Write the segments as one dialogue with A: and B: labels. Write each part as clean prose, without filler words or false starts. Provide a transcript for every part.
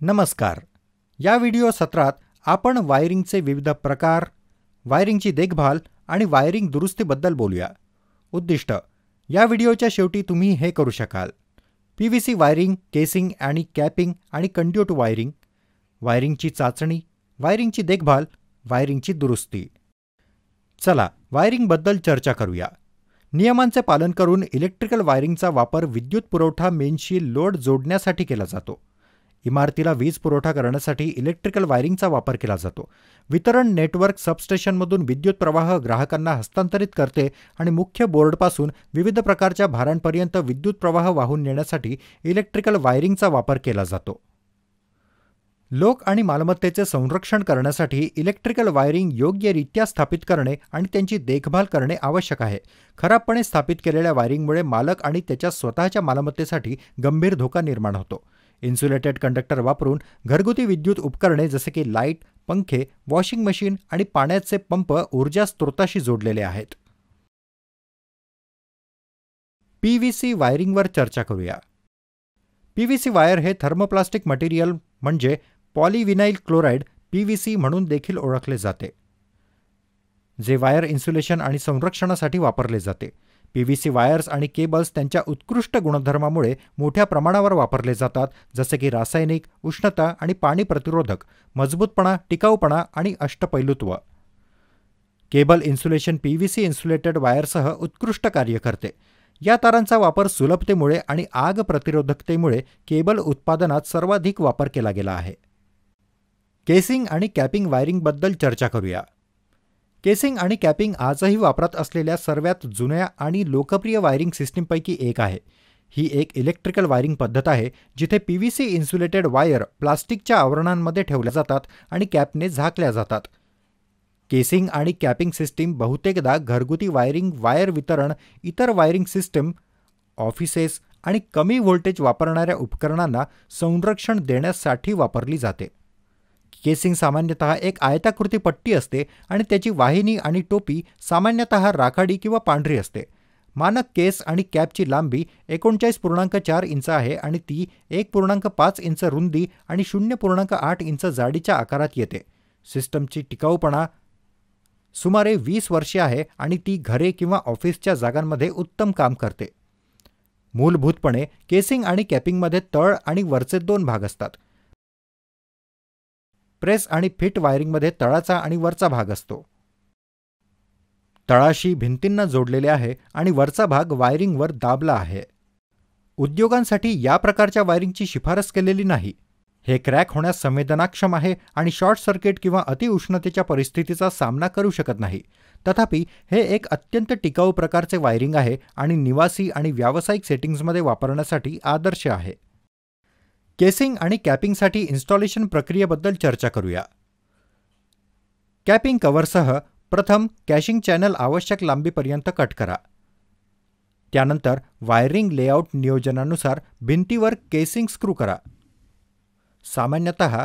A: नमस्कार. या व्हिडिओ सत्रात आपण वायरिंगचे विविध प्रकार, वायरिंगची देखभाल आणि वायरिंग दुरुस्तीबद्दल बोलूया. उद्दिष्ट: या व्हिडिओच्या शेवटी तुम्ही हे करू शकाल: PVC वायरिंग, केसिंग आणि कॅपिंग आणि कंड्यूट वायरिंग, वायरिंगची चाचणी, वायरिंगची देखभाल, वायरिंगची दुरुस्ती. चला वायरिंगबद्दल चर्चा करूया. नियमांचे पालन करून इलेक्ट्रिकल वायरिंगचा वापर विद्युत पुरवठा मेन्सशी लोड जोडण्यासाठी केला जातो. इमारतीला वीज पुरवठा करण्यासाठी इलेक्ट्रिकल वायरिंगचा वापर केला जातो. वितरण नेटवर्क सबस्टेशनमधून विद्युत प्रवाह ग्राहकांना हस्तांतरित करते आणि मुख्य बोर्डपासून विविध प्रकारच्या भारांपर्यंत विद्युत प्रवाह वाहून नेण्यासाठी इलेक्ट्रिकल वायरिंगचा वापर केला जातो. लोक आणि मालमत्तेचे संरक्षण करण्यासाठी इलेक्ट्रिकल वायरिंग योग्यरित्या स्थापित करणे आणि त्यांची देखभाल करणे आवश्यक आहे. खराबपणे स्थापित केलेल्या वायरिंगमुळे मालक आणि त्याच्या स्वतःच्या मालमत्तेसाठी गंभीर धोका निर्माण होतो. इन्सुलेटेड कंडक्टर वापरून घरगुती विद्युत उपकरणे जसे की लाईट, पंखे, वॉशिंग मशीन आणि पाण्याचे पंप ऊर्जा स्रोताशी जोडलेले आहेत. PVC वायरिंगवर चर्चा करूया. PVC वायर हे थर्मोप्लास्टिक मटेरियल म्हणजे पॉलीविनाइल क्लोराइड PVC म्हणून देखील ओळखले जाते, जे वायर इन्सुलेशन आणि संरक्षणासाठी वापरले जाते. PVC वायर्स आणि केबल्स त्यांच्या उत्कृष्ट गुणधर्मामुळे मोठ्या प्रमाणावर वापरले जातात, जसे की रासायनिक, उष्णता आणि पाणी प्रतिरोधक, मजबूतपणा, टिकाऊपणा आणि अष्टपैलुत्व. केबल इन्सुलेशन PVC इन्सुलेटेड वायरसह उत्कृष्ट कार्य करते. या तारांचा वापर सुलभतेमुळे आणि आग प्रतिरोधकतेमुळे केबल उत्पादनात सर्वाधिक वापर केला गेला आहे. केसिंग आणि कॅपिंग वायरिंगबद्दल चर्चा करूया. केसिंग आणि कॅपिंग आजही वापरात असलेल्या सर्वात जुन्या आणि लोकप्रिय वायरिंग सिस्टीमपैकी एक आहे. ही एक इलेक्ट्रिकल वायरिंग पद्धत आहे जिथे PVC इन्सुलेटेड वायर प्लास्टिकच्या आवरणांमध्ये ठेवल्या जातात आणि कॅपने झाकल्या जातात. केसिंग आणि कॅपिंग सिस्टीम बहुतेकदा घरगुती वायरिंग, वायर वितरण, इतर वायरिंग सिस्टीम, ऑफिसेस आणि कमी व्होल्टेज वापरणाऱ्या उपकरणांना संरक्षण देण्यासाठी वापरली जाते. केसिंग सामान्यतः एक आयताकृती पट्टी असते आणि त्याची वाहिनी आणि टोपी सामान्यतः राखाडी किंवा पांढरी असते. मानक केस आणि कॅपची लांबी 49.4 इंच आहे आणि ती 1.5 इंच रुंदी आणि 0.8 इंच जाडीच्या आकारात येते. सिस्टमची टिकाऊपणा सुमारे 20 वर्षे आहे आणि ती घरे किंवा ऑफिसच्या जागांमध्ये उत्तम काम करते. मूलभूतपणे केसिंग आणि कॅपिंगमध्ये तळ आणि वरचे दोन भाग असतात. प्रेस आणि फिट वायरिंगमध्ये तळाचा आणि वरचा भाग असतो. तळाशी भिंतींना जोडलेले आहे आणि वरचा भाग वायरिंगवर दाबला आहे. उद्योगांसाठी या प्रकारच्या वायरिंगची शिफारस केलेली नाही. हे क्रॅक होण्यास संवेदनाक्षम आहे आणि शॉर्ट सर्किट किंवा अतिउष्णतेच्या परिस्थितीचा सामना करू शकत नाही. तथापि हे एक अत्यंत टिकाऊ प्रकारचे वायरिंग आहे आणि निवासी आणि व्यावसायिक सेटिंग्जमध्ये वापरण्यासाठी आदर्श आहे. केसिंग आणि कॅपिंगसाठी इन्स्टॉलेशन प्रक्रियेबद्दल चर्चा करूया. कॅपिंग कव्हरसह प्रथम कॅशिंग चॅनल आवश्यक लांबीपर्यंत कट करा. त्यानंतर वायरिंग लेआउट नियोजनानुसार भिंतीवर केसिंग स्क्रू करा. सामान्यतः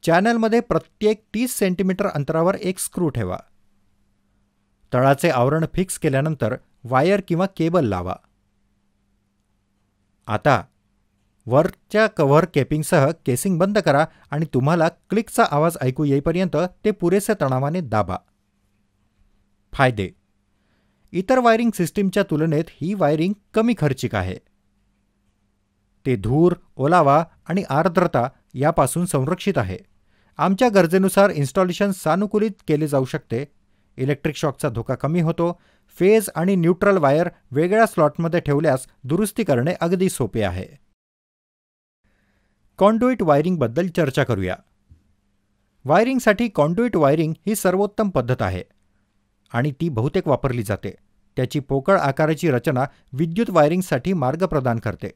A: चॅनलमध्ये प्रत्येक 30 सेंटीमीटर अंतरावर एक स्क्रू ठेवा. तळाचे आवरण फिक्स केल्यानंतर वायर किंवा केबल लावा. आता वरच्या कव्हर केपिंगसह केसिंग बंद करा आणि तुम्हाला क्लिकचा आवाज ऐकू येईपर्यंत ते पुरेसे तणावाने दाबा. फायदे: इतर वायरिंग सिस्टीमच्या तुलनेत ही वायरिंग कमी खर्चिक आहे. ते धूर, ओलावा आणि आर्द्रता यापासून संरक्षित आहे. आमच्या गरजेनुसार इन्स्टॉलेशन सानुकूलित केले जाऊ शकते. इलेक्ट्रिक शॉकचा धोका कमी होतो. फेज आणि न्यूट्रल वायर वेगळ्या स्लॉटमध्ये ठेवल्यास दुरुस्ती करणे अगदी सोपे आहे. कॉन्ड्युइट वायरिंगबद्दल चर्चा करूया. वायरिंगसाठी कॉन्ड्युइट वायरिंग ही सर्वोत्तम पद्धत आहे आणि ती बहुतेक वापरली जाते. त्याची पोकळ आकाराची रचना विद्युत वायरिंगसाठी मार्ग प्रदान करते.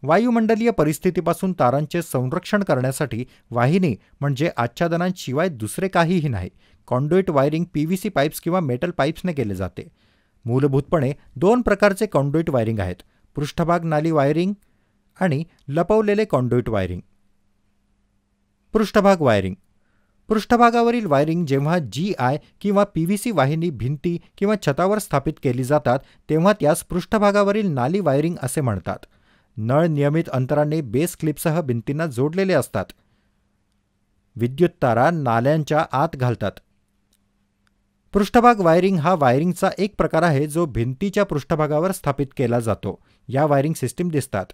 A: वायुमंडलीय परिस्थितीपासून तारांचे संरक्षण करण्यासाठी वाहिनी म्हणजे आच्छादनांशिवाय दुसरे काहीही नाही. कॉन्ड्युइट वायरिंग PVC पाईप्स किंवा मेटल पाईप्सने केले जाते. मूलभूतपणे दोन प्रकारचे कॉन्ड्युइट वायरिंग आहेत: पृष्ठभाग नाली वायरिंग आणि लपवलेले कॉन्ड्युइट वायरिंग. पृष्ठभाग वायरिंग: पृष्ठभागावरील वायरिंग जेव्हा GI किंवा PVC वाहिनी भिंती किंवा छतावर स्थापित केली जातात तेव्हा त्यास पृष्ठभागावरील नाली वायरिंग असे म्हणतात. नळ नियमित अंतराने बेस क्लिपसह भिंतींना जोडलेले असतात. विद्युत तारा नाल्यांच्या आत घालतात. पृष्ठभाग वायरिंग हा वायरिंगचा एक प्रकार आहे जो भिंतीच्या पृष्ठभागावर स्थापित केला जातो. या वायरिंग सिस्टीम दिसतात.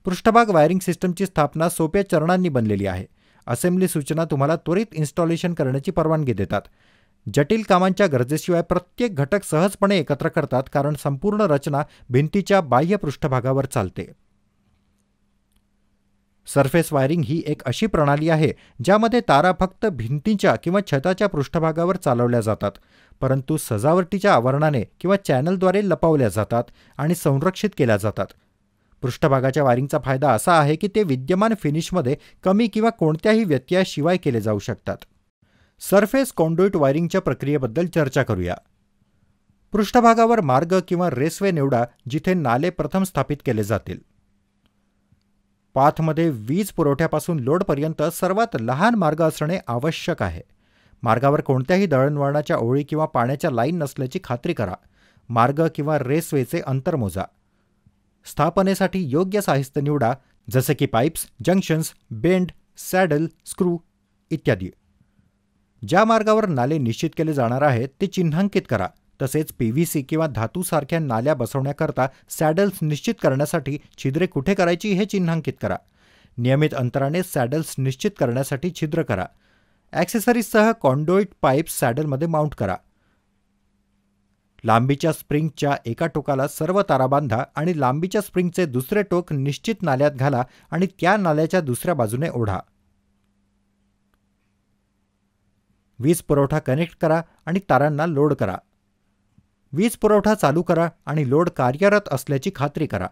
A: पृष्ठभाग वायरिंग सिस्टमची स्थापना सोप्या चरणांनी बनलेली आहे. असेंब्ली सूचना तुम्हाला त्वरित इन्स्टॉलेशन करण्याची परवानगी देतात. जटिल कामांच्या गरजेशिवाय प्रत्येक घटक सहजपणे एकत्र करतात कारण संपूर्ण रचना भिंतीच्या बाह्य पृष्ठभागावर चालते. सरफेस वायरिंग ही एक अशी प्रणाली आहे ज्यामध्ये तारा फक्त भिंतीच्या किंवा छताच्या पृष्ठभागावर चालवल्या जातात, परंतु सजावटीच्या आवरणाने किंवा चॅनलद्वारे लपवल्या जातात आणि संरक्षित केल्या जातात. पृष्ठभागाच्या वायरिंगचा फायदा असा आहे की ते विद्यमान फिनिशमध्ये कमी किंवा कोणत्याही व्यत्ययाशिवाय केले जाऊ शकतात. सरफेस कॉन्ड्युइट वायरिंगच्या प्रक्रियेबद्दल चर्चा करूया. पृष्ठभागावर मार्ग किंवा रेसवे निवडा जिथे नाले प्रथम स्थापित केले जातील. पाथमध्ये वीज पुरवठ्यापासून लोडपर्यंत सर्वात लहान मार्ग असणे आवश्यक आहे. मार्गावर कोणत्याही दळणवळणाच्या ओळी किंवा पाण्याच्या लाईन नसल्याची खात्री करा. मार्ग किंवा रेसवेचे अंतर मोजा. स्थापनेसाठी योग्य साहित्य निवडा जसे की pipes, junctions, bend, saddle, screw इत्यादी. ज्या मार्गावर नाले निश्चित केले जाणार आहेत ते चिन्हांकित करा. तसेच PVC किंवा धातूसारख्या नाल्या बसवण्याकरता सॅडल्स निश्चित करण्यासाठी छिद्रे कुठे करायची हे चिन्हांकित करा. नियमित अंतराने सॅडल्स निश्चित करण्यासाठी छिद्र करा. ॲक्सेसरीजसह कॉन्डोइट पाईप्स सॅडलमध्ये माउंट करा. लांबीच्या स्प्रिंगच्या एका टोकाला सर्व तारा बांधा आणि लांबीच्या स्प्रिंगचे दुसरे टोक निश्चित नाल्यात घाला आणि त्या नाल्याच्या दुसऱ्या बाजूने ओढा. वीज पुरवठा कनेक्ट करा आणि तारांना लोड करा. वीज पुरवठा चालू करा आणि लोड कार्यरत असल्याची खात्री करा.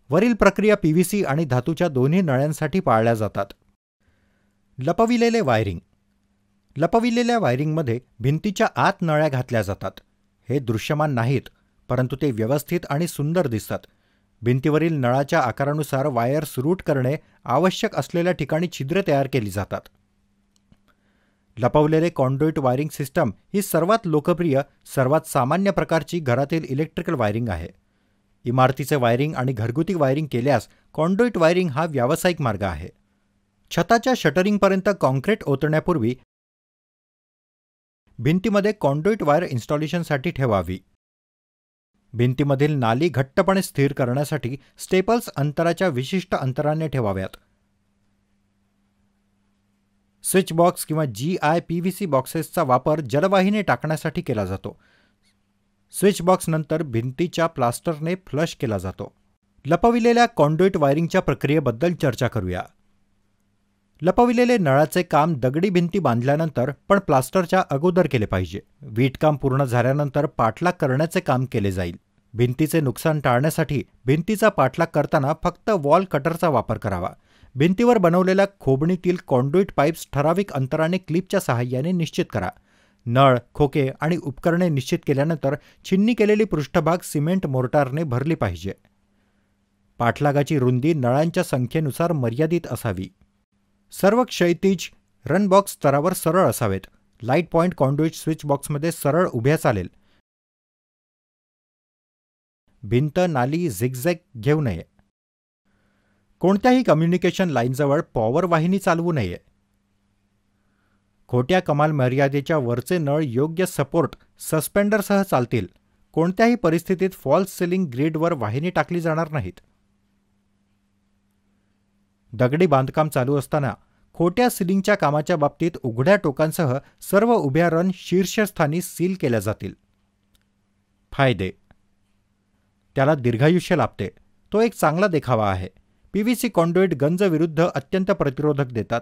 A: वरील प्रक्रिया PVC आणि धातूच्या दोन्ही नळ्यांसाठी पाळल्या जातात. लपविलेले वायरिंग. लपविलेल्या वायरिंगमध्ये भिंतीच्या आत नळ्या घातल्या जातात. हे दृश्यमान नाहीत, परंतु ते व्यवस्थित आणि सुंदर दिसतात. भिंतीवरील नळाच्या आकारानुसार वायर्स रूट करणे आवश्यक असलेल्या ठिकाणी छिद्रे तयार केली जातात. लपवलेले कॉन्डुइट वायरिंग सिस्टम ही सर्वात लोकप्रिय, सर्वात सामान्य प्रकारची घरातील इलेक्ट्रिकल वायरिंग आहे. इमारतीचे वायरिंग आणि घरगुती वायरिंग केल्यास कॉन्डुइट वायरिंग हा व्यावसायिक मार्ग आहे. छताच्या शटरिंगपर्यंत कॉन्क्रीट ओतण्यापूर्वी भिंतीमध्ये कॉन्डुइट वायर इन्स्टॉलेशनसाठी ठेवावी. भिंतीमधील नाली घट्टपणे स्थिर करण्यासाठी स्टेपल्स अंतराच्या विशिष्ट अंतराने ठेवाव्यात. स्विच बॉक्स किंवा GI-PVC बॉक्सेसचा वापर जलवाहिनी टाकण्यासाठी केला जातो. स्विच बॉक्स नंतर भिंतीच्या प्लास्टरने फ्लश केला जातो. लपविलेल्या कॉन्डुइट वायरिंगच्या प्रक्रियेबद्दल चर्चा करूया. लपविलेले नळाचे काम दगडी भिंती बांधल्यानंतर पण प्लास्टरच्या अगोदर केले पाहिजे. वीटकाम पूर्ण झाल्यानंतर पाठलाग करण्याचे काम केले जाईल. भिंतीचे नुकसान टाळण्यासाठी भिंतीचा पाठलाग करताना फक्त वॉल कटरचा वापर करावा. भिंतीवर बनवलेल्या खोबणीतील कॉन्डुइट पाईप्स ठराविक अंतराने क्लिपच्या सहाय्याने निश्चित करा. नळ, खोके आणि उपकरणे निश्चित केल्यानंतर छिन्नी केलेली पृष्ठभाग सिमेंट मोर्टारने भरली पाहिजे. पाठलागाची रुंदी नळांच्या संख्येनुसार मर्यादित असावी. सर्व क्षैतिज रनबॉक्स स्तरावर सरळ असावेत. लाईट पॉइंट कॉन्डुइट स्विच बॉक्समध्ये सरळ उभ्या चालेल. भिंत, नाली झिगझॅग घेऊ नये. कोणत्याही कम्युनिकेशन लाईनजवळ पॉवर वाहिनी चालवू नये. खोट्या कमाल मर्यादेच्या वरचे नळ योग्य सपोर्ट सस्पेंडरसह चालतील. कोणत्याही परिस्थितीत फॉल्स सिलिंग ग्रीडवर वाहिनी टाकली जाणार नाहीत. दगडी बांधकाम चालू असताना खोट्या सिलिंगच्या कामाच्या बाबतीत उघड्या टोकांसह सर्व उभ्या रन शीर्षस्थानी सील केल्या जातील. फायदे. त्याला दीर्घायुष्य लाभते. तो एक चांगला देखावा आहे. PVC कॉन्डुइट गंज विरुद्ध अत्यंत प्रतिरोधक देतात.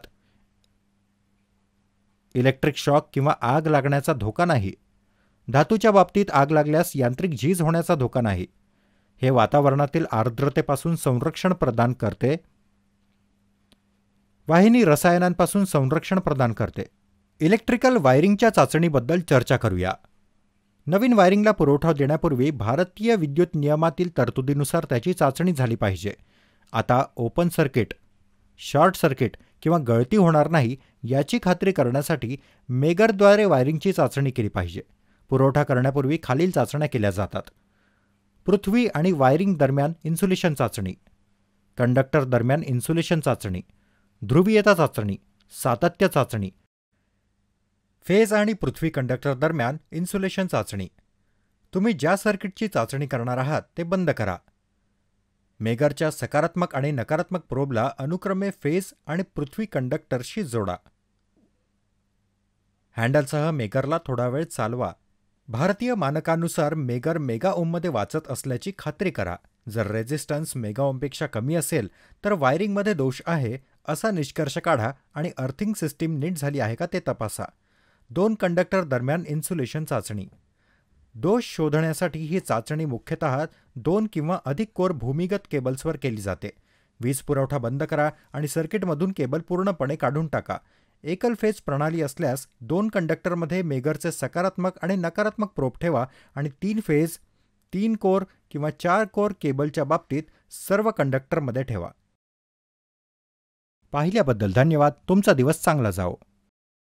A: इलेक्ट्रिक शॉक किंवा आग लागण्याचा धोका नाही. धातूच्या बाबतीत आग लागल्यास यांत्रिक झीज होण्याचा धोका नाही. हे वातावरणातील आर्द्रतेपासून संरक्षण प्रदान करते. वाहिनी रसायनांपासून संरक्षण प्रदान करते. इलेक्ट्रिकल वायरिंगच्या चाचणीबद्दल चर्चा करूया. नवीन वायरिंगला पुरवठा देण्यापूर्वी भारतीय विद्युत नियमातील तरतुदीनुसार त्याची चाचणी झाली पाहिजे. आता ओपन सर्किट, शॉर्ट सर्किट किंवा गळती होणार नाही याची खात्री करण्यासाठी मेगरद्वारे वायरिंगची चाचणी केली पाहिजे. पुरवठा करण्यापूर्वी खालील चाचण्या केल्या जातात. पृथ्वी आणि वायरिंग दरम्यान इन्सुलेशन चाचणी, कंडक्टर दरम्यान इन्सुलेशन चाचणी, ध्रुवीयता चाचणी, सातत्य चाचणी. फेज आणि पृथ्वी कंडक्टर दरम्यान इन्सुलेशन चाचणी. तुम्ही ज्या सर्किटची चाचणी करणार आहात ते बंद करा. मेगरच्या सकारात्मक आणि नकारात्मक प्रोबला अनुक्रमे फेज आणि पृथ्वी कंडक्टरशी जोडा. हँडलसह मेगरला थोडा वेळ चालवा. भारतीय मानकानुसार मेगर मेगा ओममध्ये वाचत असल्याची खात्री करा. जर रेझिस्टन्स मेगा ओमपेक्षा कमी असेल तर वायरिंगमध्ये दोष आहे असा निष्कर्ष काढा आणि अर्थिंग सिस्टीम नीट झाली आहे का ते तपासा. 2 कंडक्टर दरम्यान इन्सुलेशन चाचणी. दोष शोधण्यासाठी ही चाचणी मुख्यतः 2 किंवा अधिक कोर भूमिगत केबल्सवर केली जाते. वीज पुरवठा बंद करा आणि सर्किटमधून केबल पूर्णपणे काढून टाका. एकल फेज प्रणाली असल्यास 2 कंडक्टरमध्ये मेगरचे सकारात्मक आणि नकारात्मक प्रोब ठेवा आणि 3 फेज, 3 कोर किंवा 4 कोर केबलच्या बाबतीत सर्व कंडक्टरमध्ये ठेवा. पाहिल्याबद्दल धन्यवाद. तुमचा दिवस चांगला जाओ.